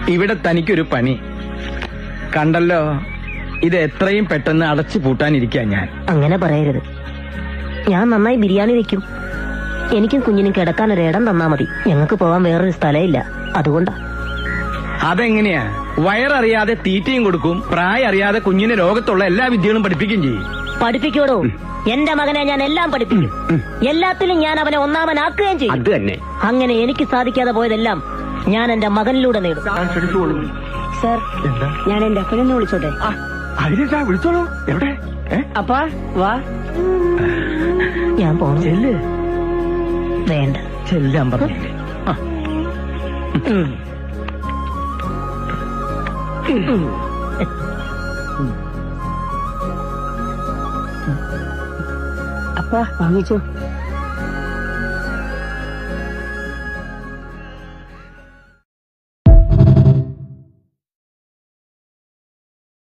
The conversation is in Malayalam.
ഇവിടെ തനിക്കൊരു പണി കണ്ടല്ലോ. ഇത് എത്രയും പെട്ടെന്ന് അടച്ചു പൂട്ടാനിരിക്കാ ഞാൻ. അങ്ങനെ പറയരുത്. ഞാൻ നന്നായി ബിരിയാണി വെക്കും. എനിക്കും കുഞ്ഞിനും കിടക്കാൻ ഒരിടം തന്നാ മതി. ഞങ്ങൾക്ക് പോവാൻ വേറൊരു സ്ഥലമില്ല, അതുകൊണ്ടാ. അതെങ്ങനെയാ? വയററിയാതെ തീറ്റയും കൊടുക്കും, പ്രായം അറിയാതെ കുഞ്ഞിനെ ലോകത്തുള്ള എല്ലാ വിദ്യകളും പഠിപ്പിക്കുകയും ചെയ്യും. പഠിപ്പിക്കോടോ, എന്റെ മകനെ ഞാൻ എല്ലാം പഠിപ്പിക്കും. എല്ലാത്തിലും ഞാൻ അവനെ ഒന്നാമനാക്കുകയും ചെയ്യും. അത് തന്നെ. അങ്ങനെ എനിക്ക് സാധിക്കാതെ പോയതെല്ലാം ഞാൻ എന്റെ മകനിലൂടെ നേടും. സർ, ഞാൻ എന്റെ അപ്പനെ വിളിച്ചോട്ടെ? വിളിച്ചോളൂ. എവിടെ? അപ്പാ വാ. ഞാൻ പോണു. ചെല്ല്. വേണ്ട, ചെല്ലാൻ പറഞ്ഞു. അപ്പാ വാങ്ങിച്ചോ.